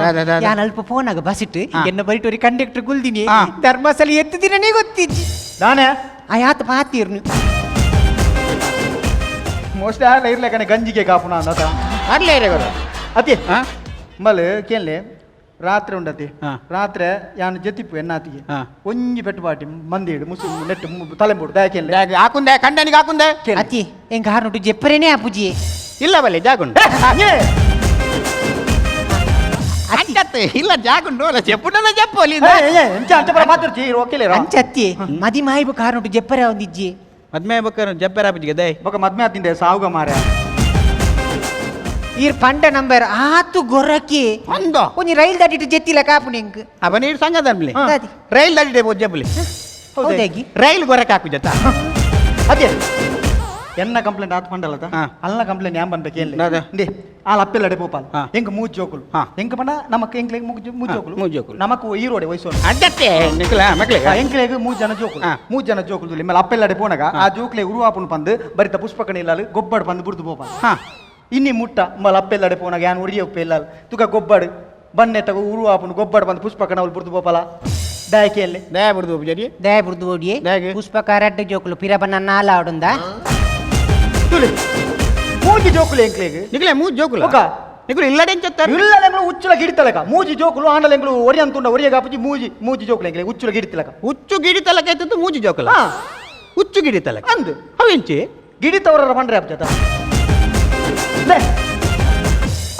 ಯಾನ್ ಅಲ್ಪ ಫೋನ್ ಆಗ ಬಸ್ ಇಟ್ಟು ಎನ್ನ ಬರಿಟೋರಿ ಕಂಡಕ್ಟರ್ ಗುಲ್ದಿನಿ ಹಾ. ಧರ್ಮಸ್ಥಳ ಎತ್ತು ದಿನನೇ ಗೊತ್ತಿಜ್ಜಿ ನಾನೇ ಆಯಾತ ಪಾತೀರ್ನು ಮೋಸ್ಟ್ಲಿ ಆಲ ಇರ್ಲೇಕನೆ ಗಂಜಿಗೆ ಕಾಪುನ ಅಂದ ಅರ್ಲೇ ಇರೋ ಅತಿ ಹಾಂ ಮಲ್ ಕೇಳಲೆ ರಾತ್ರಿ ಉಂಡತಿ ಹಾ. ರಾತ್ರಿ ಯಾನು ಜತಿಪ್ಪು ಎನ್ನಾತಿಗೆ ಹಾ. ಒಂಜಿ ಪೆಟ್ಟು ಪಾಟಿ ಮಂದಿ ಇಡು ಮುಸು ನೆಟ್ಟು ತಲೆಂಬುಡು ದಾಯಕೆಲ್ಲ ಹಾಕುಂದೆ ಕಂಡನಿಗೆ ಹಾಕುಂದೆ ಅತಿ ಎಂಗ ಹಾರ್ನುಟ್ಟು ಜೆಪ್ಪರೇನೆ ಆಪುಜಿ ಇಲ್ಲ ಬಲ್ಲಿ ಜಾಗುಂಡು ಅಂಚತ್ತೆ ಇಲ್ಲ ಜಾಗುಂಡು ಅಲ್ಲ ಚೆಪ್ಪುಂಡಲ್ಲ ಜಪ್ಪು ಅಲ್ಲಿ ಮಾತಾಡ್ತಿ ಓಕೆಲೇರ ಅಂಚತ್ತಿ ಮದಿ ಮಾಯಿಬು ಕಾರ್ನುಟ್ಟು ಜೆಪ್ಪರೆ ಒಂದಿಜ್ಜಿ ಮದ್ಮೆ ಬೇಕಾದ್ರೆ ಜಪ್ಪೆ ರಾಪಿಜಿಗೆ ದೈ ಬೊಕ ಮದ್ಮೆ ಆತಿಂದೆ ಸಾವುಗ ಮಾರ ಈರ್ ಪಂಡ ನಂಬರ್ ಆತು ಗೊರಕಿ ಅಂದ ಒಂಜಿ ರೈಲ್ ದಾಟಿಟ್ಟು ಜೆತ್ತಿಲ ಕಾಪು ನಿಂಗ್ ಅವ ನೀರು ಸಂಗದ ಅನ್ಲಿ ದಾದಿ. ರೈಲ್ ದಾಟಿದೆ ಜಪ್ಪಲಿ ಹೌದಾಗಿ ರೈಲ್ ಗೊರಕ್ಕೆ ಹಾಕು ಜತ್ತ ಅದೇ ಎನ್ನ ಕಂಪ್ಲೇಂಟ್ ಆತ್ ಪಂಡಲ್ಲದ ಹಾ. ಅಲ್ಲ ಕಂಪ್ಲೇಂಟ್ ಯಾನ್ ಬಂದ್ಬೇಕು ಏನ್ ಅದೇ. ಇಂಡಿ ಆಲ್ ಅಪ್ಪೆಲ್ಲ ಅಡೆ ಪೋಪಾಲ್ ಹಾ. ಎಂಕ ಮೂಜ್ ಜೋಕುಲು ಹಾ. ಎಂಕ ಪಂಡ ನಮಕ್ ಎಂಕ್ಲೆಗ್ ಮೂಜ್ ಜೋಕುಲು ಮೂಜ್ ಜೋಕುಲು. ನಮಕ್ ಈರೋಡೆ ವಯಸ್ಸೋನು ಅಡ್ಡತ್ತೆ ನಿಕ್ಲ ಮಕ್ಳಿಗೆ ಎಂಕ್ಲೆಗ್ ಮೂಜ್ ಜನ ಜೋಕುಲು ಹಾ. ಮೂಜ್ ಜನ ಜೋಕುಲು ನಿಮ್ಮಲ್ಲಿ ಅಪ್ಪೆಲ್ಲ ಅಡೆ ಪೋನಾಗ ಆ ಜೋಕ್ಲೆ ಉರುವಾಪುನ್ ಪಂದು ಬರಿತ ಪುಷ್ಪಕಣಿ ಇಲ್ಲಾಲು ಗೊಬ್ಬಡ್ ಪಂದು ಬುಡ್ದು ಪೋಪಾಲ್ ಹಾ ಇನ್ನಿ ಮುಟ್ಟ ಮಲ್ಲ ಅಪ್ಪೆಲ್ಲ ಅಡೆ ಪೋನಾಗ ಯಾನ್ ಉರಿಯ ಉಪ್ಪೆ ಇಲ್ಲಾಲು ತುಕ ಗೊಬ್ಬಡ್ ಬನ್ನೆಟ್ಟಗ ಉರುವಾಪುನ್ ಗೊಬ್ಬಡ್ ಪಂದು ಪುಷ್ಪಕಣ ಅವ್ಲು ಬುಡ್ದು ಪೋಪಾಲ ದಾಯಕೆಯಲ್ಲಿ ದಯ ಬಿಡ್ದು ಪೂಜಾರಿ ದಯ ಬುರ್ದು ಓಡಿ ದಾಗೆ. ಪುಷ್ಪಕ ರಡ್ಡ ಜೋಕುಲು ಪಿರಬನ್ನ ನಾಲ ಆಡುಂದ ತುಳಿ ಮೂಜಿ ಜೋಕುಲು ಎಂಕ್ಲೆಗ್ ನಿಕ್ಲೆ ಮೂಜ್ ಜೋಕುಲ ಒಕ್ಕ ನಿಕ್ಲು ಇಲ್ಲಡೆ ಚೆತ್ತಾರೆ ಇಲ್ಲಲೆಂಗಳು ಉಚ್ಚುಲ ಗಿಡಿತಲಕ ಮೂಜಿ ಜೋಕುಲು ಆಂಡಲೆಂಗಳು ಒರಿ ಅಂತುಂಡ ಒರಿಯ ಗಾಪುಜಿ ಮೂಜಿ ಜೋಕುಲು ಎಂಕ್ಲೆಗ್ ಉಚ್ಚುಲ ಗಿಡಿತಲಕ ಹುಚ್ಚು ಗಿಡಿ ತಲಕ ಎತ್ತದ್ದು ಮೂಜಿ ಜೋಕುಲ ಹಾ. ಹುಚ್ಚು ಗಿಡಿ ತಲಕ ಅಂದು ಅವೆಂಚಿ ಗಿಡಿತವರ ಪಂಡ್ರೆ ಆಪ್ಜತ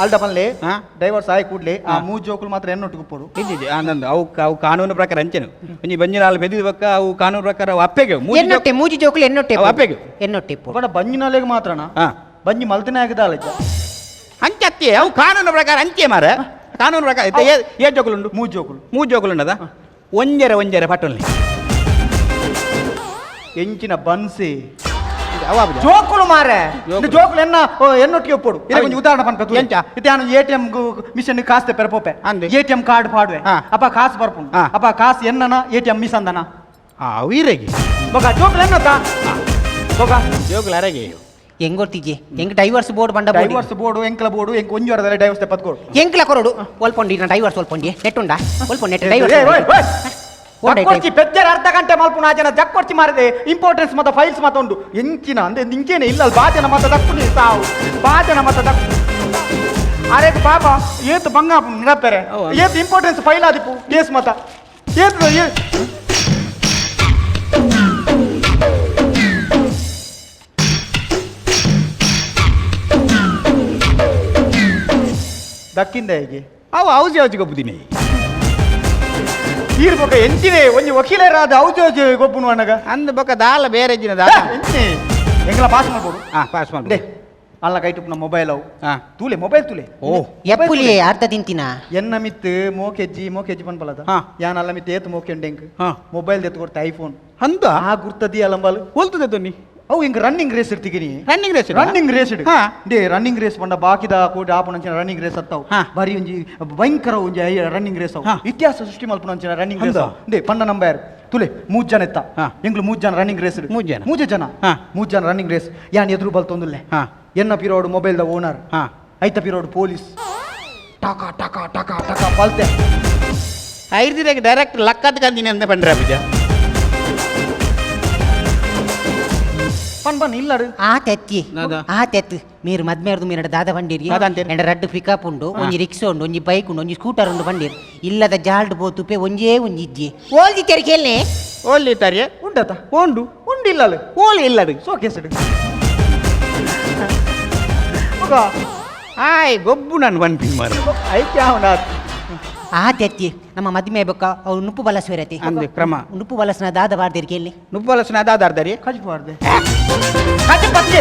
ಅಲ್ದ ಪನ್ಲೆ ಹಾ. ಡೈವರ್ಸ್ ಆಯ್ ಕೂಡ್ಲೆ ಆ ಮೂಜಿ ಜೋಕುಲು ಮಾತ್ರ ಎನ್ನೊಟ್ಟಿಗೆ ಉಪ್ಪರು ಇದ್ದಿದ್ದು ಆನಂದ ಅವು ಕಾನೂನು ಪ್ರಕಾರ ಅಂಚೆನು ಒಂಜಿ ಬಂಜಿನಾಲ್ ಬೆದಿದ ಬಕ್ಕ ಅವು ಕಾನೂನು ಪ್ರಕಾರ ಅವು ಅಪ್ಪೆಗೆ ಮೂಜಿ ಎನ್ನೊಟ್ಟೆ ಮೂಜಿ ಜೋಕುಲು ಎನ್ನೊಟ್ಟೆ ಅವು ಅಪ್ಪೆಗೆ ಎನ್ನೊಟ್ಟೆ ಪೋ ಬಡ ಬಂಜಿನಾಲೆಗೆ ಮಾತ್ರನ ಹಾ ಬಂಜಿ ಮಲ್ತನೇ ಆಗದಲ್ಲ ಅಂಚೆ ಅತ್ತೆ ಅವು ಕಾನೂನು ಪ್ರಕಾರ ಅಂಚೆ ಮಾರ ಕಾನೂನು ಪ್ರಕಾರ ಏ ಜೋಕುಲುಂಡು 3 ಜೋಕುಲು 3 ಜೋಕುಲುಂಡದ ಒಂಜರೆ ಪಟೋಲ್ನಿ ಎಂಚಿನ ಬನ್ಸಿ ಅವ ಜೋಕುಲು ಮಾರೆ ಜೋಕುಲು. ಜೋಕುಲು ಎನ್ನೊಟ್ಟಿಗೆ ಒಪ್ಪೋಡು ಇಲ್ಲ ಅವಿ. ಒಂದು ಉದಾಹರಣೆ ಪನ್ಪೆ ಎಂಚ? ಇತ್ತಾನು ATM ಮಿಷನ್ ಕಾಸ್ತೆ ಪೆರಪೋಪೆ ಅಂದೆ. ATM ಕಾರ್ಡ್ ಪಾಡುವೆ ಹಾ. ಅಪ್ಪ ಕಾಸು ಬರ್ಪುಂಡು ಹಾ. ಅಪ್ಪ ಕಾಸು ಎನ್ನನ ATM ಮಿಸ್ ಅಂದನ ಅವೀರೆಗೆ ಬೊಕ ಜೋಕುಲು ಎನ್ನತ್ತ ಬೊಕ ಜೋಕುಲು ಅರೆಗೆ ಹೆಂಗ್ ಗೊತ್ತಿಜ್ಜಿ ಹೆಂಗ್ ಡೈವರ್ಸ್ ಬೋರ್ಡ್ ಬಂಡ ಡೈವರ್ಸ್ ಬೋರ್ಡು ಎಂಕ್ಲ ಬೋರ್ಡು ಎಂಕ್ ಒಂಜಿ ವಾರದಲ್ಲಿ ಡೈವರ್ಸ್ ತೆಪ್ಪತ್ಕೊಡು ಎಂಕ್ಲ ಕೊರಡು ಒಲ್ಪೊಂಡಿ ನಾ ಡೈವರ್ಸ್ ಒಲ್ಪೊಂಡಿ ನೆಟ್ಟುಂಡ ಒಲ್ಪೊಂಡಿ ನೆಟ್ ಏಯ್, ಓಯ್, ಓಯ್. ಜಕ್ಕೊರ್ಚಿ ಪೆಜ್ಜರ ಅರ್ಧ ಗಂಟೆ ಮಲ್ಪುನ ಆ ಜನ ಜಕ್ಕೊರ್ಚಿ ಮಾರಿದೆ ಇಂಪಾರ್ಟೆನ್ಸ್ ಮತ್ತ ಫೈಲ್ಸ್ ಮತ್ತ ಉಂಡು ಎಂಚಿನ ಅಂದ್ರೆ ನಿಂಕೇನೆ ಇಲ್ಲ ಬಾಜನ ಮತ್ತ ದಕ್ಕುನಿ ಸಾವು ಬಾಜನ ಮತ್ತ ದಕ್ಕು ಅರೆ ಪಾಪ ಏತ್ ಬಂಗ ನಡಪೆರೆ ಹೌದು. ಏತ್ ಇಂಪಾರ್ಟೆನ್ಸ್ ಫೈಲ್ ಆದಿಪ್ಪು ಕೇಸ್ ಮತ ಏತ್ ದಕ್ಕಿಂದ ಹೇಗೆ ಅವು ಔಜಿ ಗೊಬ್ಬುದಿನಿ ಈರ್ಬೇಕ ಎಂಚಿನೆ ಒಂಜಿ ವಕೀಲರಾದ ಔಜೋಜಿ ಗೊಬ್ಬುನು ಅಣ್ಣಗ ಅಂದ ಬೊಕ್ಕ ದಾಲ ಬೇರೆ ಜಿನದ ಎಂಚಿನೆ ಎಂಗ್ಲ ಪಾಸ್ ಮಾಡ್ಬೋಡು ಹಾ ಪಾಸ್ ಮಾಡಿ ದೇ ಅಲ್ಲ ಕೈಟುಪ್ನ ಮೊಬೈಲ್ ಅವು ಹಾ ತೂಲೆ ಮೊಬೈಲ್ ತೂಲೆ ಓ ಎಪ್ಪುಲಿ ಅರ್ಧ ತಿಂತಿನ ಎನ್ನ ಮಿತ್ ಮೋಕೆಜ್ಜಿ ಪನ್ಪಲದ ಹಾ. ಯಾನ್ ಅಲ್ಲ ಮಿತ್ ಏತ್ ಮೋಕೆಂಡೆಂಕ್ ಹಾ ಮೊಬೈಲ್ ದೆತ್ತು ಕೊಡ್ತಾ ಐಫೋನ್ ಅಂದ ಆ ಗುರ್ತದಿ ಅಲಂಬಲ್ ಹೋಲ್ತದೆ ತೊನ್ನಿ ಅವು ಹಿಂಗ ರನ್ನಿಂಗ್ ರೇಸ್ ಇರ್ತಿಗಿನಿ ರನ್ನಿಂಗ್ ರೇಸ್ ರನ್ನಿಂಗ್ ರೇಸ್ ಇಡು ಹಾ. ದೇ ರನ್ನಿಂಗ್ ರೇಸ್ ಬಂಡ ಬಾಕಿದ ಕೋಟಿ ಆಪುನಂಚಿನ ರನ್ನಿಂಗ್ ರೇಸ್ ಅತ್ತಾವು ಹಾ. ಬರಿ ಒಂಜಿ ಭಯಂಕರ ಒಂಜಿ ರನ್ನಿಂಗ್ ರೇಸ್ ಅವು ಹಾ. ಇತಿಹಾಸ ಸೃಷ್ಟಿ ಮಲ್ಪುನಂಚಿನ ರನ್ನಿಂಗ್ ರೇಸ್ ಹೌದಾ? ದೇ ಪಂಡ ನಂಬರ್ ತುಲೆ 3 ಜನ ಎತ್ತ ಹಾ. ಎಂಗ್ಲು 3 ಜನ ರನ್ನಿಂಗ್ ರೇಸ್ ಮೂಜ್ ಜನ. 3 ಜನ ಹಾ. 3 ಜನ ರನ್ನಿಂಗ್ ರೇಸ್ ಯಾನ್ ಎದುರು ಬಲ್ ತೊಂದುಲ್ಲೆ ಹಾ ಎನ್ನ ಪಿರೋಡು ಮೊಬೈಲ್ ದ ಓನರ್ ಹಾ ಐತ ಪಿರೋಡು ಪೊಲೀಸ್ ಟಕ ಟಕ ಟಕ ಟಕ ಪಲ್ತೆ ಐರ್ದಿರಾಗ ಡೈರೆಕ್ಟ್ ಲಕ್ಕದ ಕಂದಿನಿ ಅಂತ ಪಂಡ್ರ ಅಭಿಜ ಪನ್ ಇಲ್ಲಡು ಆ ತೆತ್ತಿ ನಾದ? ಆ ತೆತ್ತು మీరు మద్మేర్దు మీరు దాద బండిరి దాద అంతేరు. ఎండ రెడ్ పికప్ ఉండు ಒಂಜಿ ರಿಕ್ಷಾ ಉಂಡು ಒಂಜಿ ಬೈಕ್ ಉಂಡು ಒಂಜಿ ಸ್ಕೂಟರ್ ಉಂಡು ಬಂದಿರ್ ಇಲ್ಲದ ಜಾಲ್ಡ್ ಬೋತುಪೆ ಒಂಜೇ ಒಂಜಿ ಇಜ್ಜಿ ಓಲ್ದಿ ತೆರಿಕೆಲ್ನೆ ಓಲಿ ತಾರಿಯ ಉಂಡತ ಓಂಡು ಉಂಡಿಲ್ಲಲು ಓಲಿ ಇಲ್ಲಡು ಸೋಕೇಸಡು ಆಯ್ ಗೊಬ್ಬು ನಾನು ಬನ್ಪಿ ಮಾರ ಐಕ್ಯ ಅವನಾತ್ ಆ ತೆತ್ತಿ ನಮ್ಮ ಮದ್ಮೆ ಬೊಕ್ಕ ಅವ್ರು ನುಪ್ಪು ಬಲಸ್ವೇರತಿ ಅಂದೆ ಕ್ರಮ ನುಪ್ಪು ಬಲಸ್ನ ದಾದ ಬಾರ್ದಿರ್ ಕೇಳಿ ನುಪ್ಪಲಸನ ಅದಾದಾರ್ದಾರಿ ಕಜಿಪಾರ್ದೆ ಕಜಿ ಪತ್ಲೆ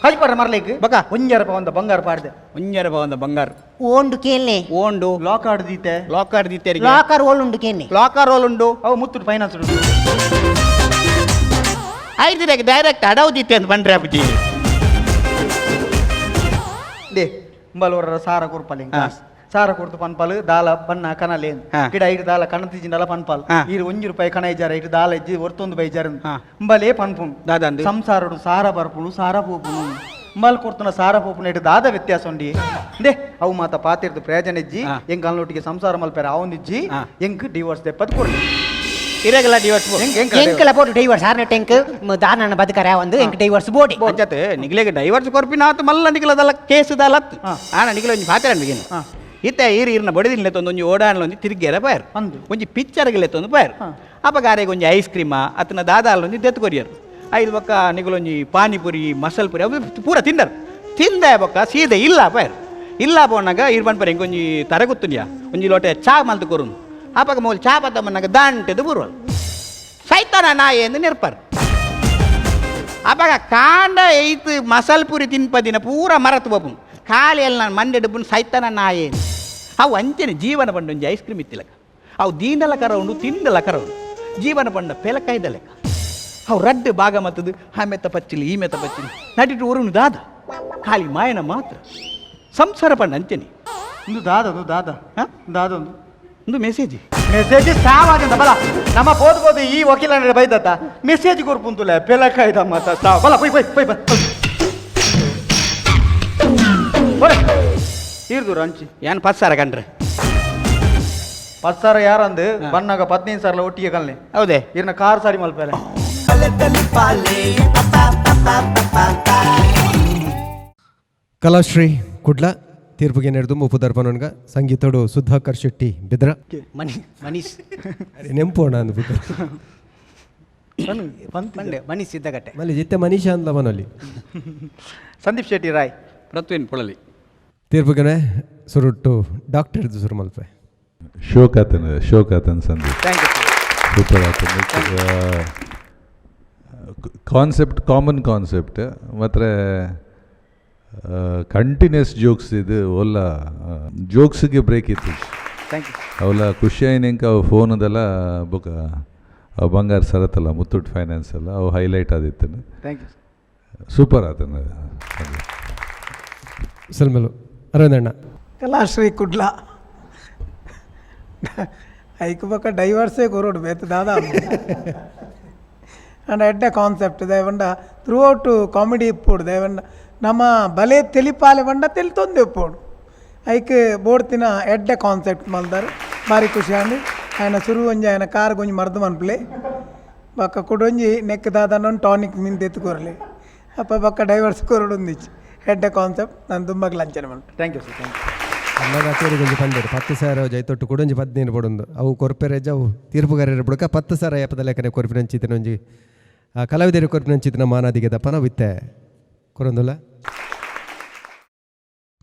ಕಜಿಪಾರ ಮರ್ಲೇಕ್ ಬಕ. ಒಂಜರ ಪವಂದ ಬಂಗಾರ ಪಾಡ್ದೆ ಒಂಜರ ಭವಂದ ಬಂಗಾರ ಓಂಡು ಕೇಳ್ನೆ ಓಂಡು ಲಾಕ್ ಆಡ್ದೀತೆ ಲಾಕರ್ ದಿತ್ತೇರಿಗೆ ಲಾಕರ್ ಓಳುಂಡು ಕೇಳ್ನೆ ಲಾಕರ್ ರೋಲ್ ಉಂಡು ಅವು ಮುತ್ತು ಫೈನಾನ್ಸ್ ಐರ್ದಿರಾಗ ಡೈರೆಕ್ಟ್ ಅಡವು ದಿತ್ತೆ ಅಂತ ಬಂಡ್ರೆ ಅಭಿಜಿ ದೇ ಬಲವರ ಸಾರ ಕೊರ್ಪಲ್ ಹಾ. ಸಾರ ಕೊಡ್ತು ಪನ್ಪಲ್ ದಾಲ ಬಣ್ಣ ಕನಲೇನ್ ಹಾ. ಗಿಡ ಇಟ್ಟು ದಾಲ ಕಣ ತಿಜಿಂದಲ ಪನ್ಪಲ್ ಹಾ. ಈರು 1 ರೂಪಾಯಿ ಕಣ ಇಜ್ಜಾರ ಇಟ್ಟು ದಾಲ ಇಜ್ಜಿ ಒರ್ತೊಂದು ಬೈಜಾರ ಹಾ. ಬಲೇ ಪನ್ಪುಣ್ ದಾದಂದು ಸಂಸಾರಡು ಸಾರ ಬರ್ಪುಣು ಸಾರ ಪೋಪುನು ಮಲ್ ಕೊಡ್ತನ ಸಾರ ಪೋಪುನ ಇಟ್ಟು ದಾದ ವ್ಯತ್ಯಾಸ ಉಂಡಿ ದೇ ಅವು ಮಾತ ಪಾತಿರ್ದು ಪ್ರಯೋಜನ ಇಜ್ಜಿ ಹಾ. ಎಂಕ್ ಅಲ್ಲೊಟ್ಟಿಗೆ ಸಂಸಾರ ಮಲ್ಪೇರ ಅವನಿಜ್ಜಿ ಹಾ. ಎಂಕ್ ಡಿವೋರ್ಸ್ ತೆಪ್ಪದ್ ಕೊಡ್ಲಿ ಇರೆಗಲ ಡಿವರ್ಸ್ ಎಂಕಲ ಬೋಡು ಡೈವರ್ಸ್ ಆರ್ನ ಟೆಂಕ್ ದಾನ ಬದುಕರ ಒಂದು ಎಂಕ್ ಡೈವರ್ಸ್ ಬೋಡಿ ಅಂಚತೆ ನಿಗ್ಲೆಗೆ ಡೈವರ್ಸ್ ಕೊರ್ಪಿನ ಆತು ಮಲ್ಲ ನಿಗ್ಲದಲ್ಲ ಕೇಸ್ ದಾಲತ್ ಹಾ. ಆನ ನಿಗ್ಲ ಒಂಜಿ ಪಾತ್ರ ಅಂದಿಗೇನು ಹಾ. ಇತ್ತೆ ಈರ್ನ ಬಡಿದಿಲ್ಲ ಒಂಜಿ ಓಡಾನ್ಲ ಒಂಜಿ ತಿರುಗೇರ ಪಾಯರ್ ಅಂದು. ಒಂಜಿ ಪಿಕ್ಚರ್ ಗೆಲೆತ್ತೊಂದು ಪಾಯರ್ ಹಾ. ಅಪಗಾರೆಗೆ ಒಂಜಿ ಐಸ್ ಕ್ರೀಮ ಅತನ ದಾದಾಲ ಒಂಜಿ ದೆತ್ತು ಕೊರಿಯರು ಐದು ಬೊಕ್ಕ ನಿಗುಲೊಂಜಿ ಪಾನಿಪುರಿ ಮಸಾಲ್ ಪುರಿ ಅವು ಪೂರ ತಿಂದರು ತಿಂದೆ ಬೊಕ್ಕ ಸೀದೆ ಇಲ್ಲ ಪಾಯರ್ ಇಲ್ಲ ಪೋನಾಗ ಇರ್ಬನ್ ಪರಿ ಒಂಜಿ ತರಗುತ್ತುಂಡ್ಯ ಒಂಜಿ ಲೋಟೆ ಚಾ ಮಲ್ತು ಕೊರುನು ಅಪಗ ಮೂಲ ಚಾ ಪತ್ತಮ್ಮನಾಗ ದಾಂಟೆದು ಬುರ್ವಲ್ ಸೈತಾನ ನಾಯಿ ಎಂದು ನಿರ್ಪರ್ ಅಪಗ ಕಾಂಡ ಐತು ಮಸಾಲ್ ಪುರಿ ತಿನ್ಪದಿನ ಪೂರ ಮರತು ಬಪ್ಪು ಖಾಲಿಯಲ್ಲಿ ನಾನು ಮಂಡೆ ಡುಬ್ಬು ಸೈತಾನ ನಾಯಿ ಅವು ಅಂಚನೆ ಜೀವನ ಪಂಡ ಒಂಜಿ ಐಸ್ ಕ್ರೀಮ್ ಇತ್ತಿಲಕ ಅವು ದೀನಲ ಕರ ಉಂಡು ತಿಂಡಲ ಕರ ಉಂಡು ಜೀವನ ಪಂಡ ಪೆಲಕಾಯ್ದ ಲೆಕ್ಕ ಅವು ರಡ್ಡು ಭಾಗ ಮತ್ತದು ಆ ಮೆತ್ತ ಪಚ್ಚಿಲಿ ಈ ಮೆತ್ತ ಪಚ್ಚಿಲಿ ನಟಿಟ್ಟು ಊರುನು ದಾದ ಖಾಲಿ ಮಾಯನ ಮಾತ್ರ ಸಂಸಾರ ಪಂಡ ಅಂಚನೆ ಇಂದು ದಾದದು ದಾದ ಹಾ? ದಾದೊಂದು ಒಂದು ಮೆಸೇಜ್ ಮೆಸೇಜ್ ಸಾವಾಗಂತ ಬಲ ನಮ್ಮ ಬೋದು ಈ ವಕೀಲ ಬೈದತ್ತ ಮೆಸೇಜ್ ಕೊರ್ಪುಂತುಲೆ ಪೆಲಕಾಯ್ದ ಮತ್ತ ಸಾವ್ ಬಲ ಪೈ ಪೈ ಪೈ ಪೈ ಇರ್ದು ರಂಚಿ ಏನು ಪಸ್ಸಾರ ಕಂಡ್ರೆ ಪತ್ಸಾರ ಯಾರಂದು ಬನ್ನಾಗ 15 ಸಾರ್ಲ ಒಟ್ಟಿಗೆ ಕಲ್ನೆ ಹೌದೇ ಇರ್ನ ಕಾರ್ ಸಾರಿ ಮಲ್ಪೇರೆ ಕಲಾಶ್ರೀ ಕುಡ್ಲ ತೀರ್ಪಿಗೆ ನಡೆದು ಮುಪ್ಪು ದರ್ಪನನ್ಗ ಸಂಗೀತಡು ಸುಧಾಕರ್ ಶೆಟ್ಟಿ ಬಿದ್ರ ಮನೀಶ್ ಅರೆ ನೆಂಪೋಣ ಅಂದ್ಬಿಟ್ಟು ಬಂಡೆ ಮನೀಶ್ ಸಿದ್ದಗಟ್ಟೆ ಮಲ್ಲಿ ಜಿತ್ತೆ ಮನೀಷ ಅಂದ್ಲ ಮನಲ್ಲಿ ಸಂದೀಪ್ ಶೆಟ್ಟಿ ರಾಯ್ ಪ್ರತ್ವೇನ್ ಪೊಳಲಿ ತೀರ್ಪಿಗೆ ಸುರುಟ್ಟು ಡಾಕ್ಟರ್ ಸುರು ಮಲ್ಪೆ ಶೋಕಾತನ್ ಸಂದೀಪ್ ಥ್ಯಾಂಕ್ ಯು ಸೂಪರ್ ಆತನ ಕಾನ್ಸೆಪ್ಟ್ ಕಾಮನ್ ಕಾನ್ಸೆಪ್ಟ್ ಮತ್ತು ಕಂಟಿನ್ಯೂಸ್ ಜೋಕ್ಸ್ ಇದು ಒಲ್ಲ ಜೋಕ್ಸ್ಗೆ ಬ್ರೇಕ್ ಇತ್ತು ಥ್ಯಾಂಕ್ ಯು ಅವಲ್ಲ ಖುಷಿ ಆಯ್ನಿಂಕ ಅವು ಫೋನದೆಲ್ಲ ಬೊಕ ಅವು ಬಂಗಾರ ಸರತ್ತಲ್ಲ ಮುತ್ತೂಟ್ ಫೈನಾನ್ಸ್ ಎಲ್ಲ ಅವು ಹೈಲೈಟ್ ಆದಿತ್ತು ಥ್ಯಾಂಕ್ ಯು ಸೂಪರ್ ಆತನ ಸಲ್ಮೇಲು ಅರವಿಂದಣ್ಣ ಕಲಾಶ್ರೀ ಕುಡ್ಲ ಐಕ್ ಬೊಕ್ಕ ಡೈವರ್ಸೇ ಕೊರೋಡು ಬೇತು ದಾದಾ ಅಂಡ ಎಡ್ಡೆ ಕಾನ್ಸೆಪ್ಟ್ ದಯವಂಡ ಥ್ರೂ ಔಟ್ ಕಾಮಿಡಿ ಇಪ್ಪೋಡು ದಯವಂಡ ನಮ್ಮ ಬಲೆ ತೆಲಿಪಾಲೆ ಬಂಡ ತೆಲಿ ತೊಂದು ಇಪ್ಪೋಡು ಐಕ್ ಬೋಡ್ತಿನ ಎಡ್ಡೆ ಕಾನ್ಸೆಪ್ಟ್ ಮಲ್ದಾರು ಭಾರಿ ಖುಷಿ ಅಂದು ఆయన ಸುರು ಒಂಜಿ ఆయన ಕಾರ್ ಗೊಂಜಿ ಮರ್ದು ಮನ್ಪಲೆ ಬೊಕ್ಕ ಕೊಡೊಂಜಿ ನೆಕ್ ದಾದನೊಂದು ಟಾನಿಕ್ ಮಿಂದ ಎತ್ಕೊರ್ಲಿ ಅಪ್ಪ ಬೊಕ್ಕ ಡೈವರ್ಸ್ ಕೊರಡು ಒಂದಿಚ್ಚು ಎಡ್ಡೆ ಕಾನ್ಸೆಪ್ಟ್ ನಾನು ತುಂಬ ಲಂಚನೆ ಮನ್ಪೆ thank you sir thank you ಅನ್ನ ಕಚೇರಿ ಗೊಂಜಿ ಪಂಡೇರು 10,000 ಜೈತೊಟ್ಟು ಕೊಡೊಂಜಿ 15 ಪಡೊಂದು ಅವು ಕೊರ್ಪೆರೇಜ್ ಅವು ತೀರ್ಪುಗಾರರು ಬುಡಕ 10,000 ಏಪದ ಲೆಕ್ಕನೆ ಕೊರ್ಪಿನಂಚಿತಿನ ಒಂಜಿ ಕಲಾವಿದರು ಕೊರ್ಪಿನಂಚಿತಿನ ಮಾನಾದಿಗೆ ದಪ್ಪನ ವಿತ್ತೆ ಕೊರೊಂದುಲ್ಲ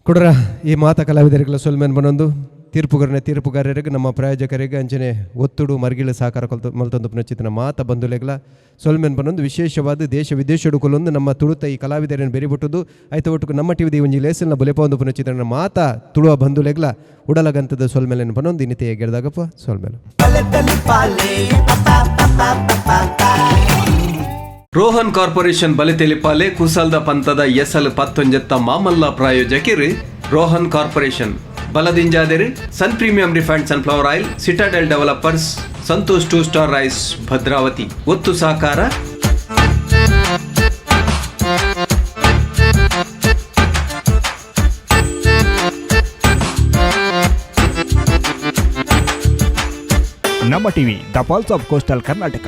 ಕೊಡ್ರ ಈ ಮಾತ ಕಲಾವಿದರಿಗೆಲ್ಲ ಸೊಲ್ಮೇನ್ ಬನ್ನೊಂದು ತೀರ್ಪುಗಾರರಿಗೆ ನಮ್ಮ ಪ್ರಾಯೋಜಕರಿಗೆ ಅಂಚನೆ ಒತ್ತುಡು ಮರ್ಗಿಳ ಸಹಕಾರ ಮಲ್ತೊಂದು ಪುನಚಿತನ ಮಾತ ಬಂಧುಲೆಗಳ ಸೊಲ್ಮೇನ್ ಬನ್ನೊಂದು ವಿಶೇಷವಾದ ದೇಶ ವಿದೇಶಡು ಕೊಲ್ಲೊಂದು ನಮ್ಮ ತುಳುತ ಈ ಕಲಾವಿದರನ್ನು ಬೆರಿಬಿಟ್ಟುದು ಐತ ಒಟ್ಟು ನಮ್ಮ ಟಿವಿದ ಒಂಜಿ ಲೇಸಲ್ನ ಬುಲೆಪೊಂದು ಪುನಚಿತನ ಮಾತ ತುಳುವ ಬಂಧುಲೆಗಳ ಉಡಲಗಂತದ ಸೊಲ್ಮೇಲನ್ನು ಬನ್ನೊಂದು ಇನ್ನಿತೆ ಗೆಳ್ದಾಗಪ್ಪ ಸೊಲ್ಮೇಲು ರೋಹನ್ ಕಾರ್ಪೊರೇಷನ್ ಬಲೆ ತೆಲಿಪಾಲೆ ಕುಸಲ್ದ ಪಂತದ ಎಸಲ್ 19 ಮಾಮಲ್ಲ ಪ್ರಾಯೋಜಕರು ರೋಹನ್ ಕಾರ್ಪೊರೇಷನ್ ಬಲದಿಂಜಾದಿರು sun premium refined sunflower oil Citadel developers Santosh 2 star rice Bhadravati ಒತ್ತು ಸಹಕಾರ ನಮ್ಮ TV the pulse of coastal Karnataka.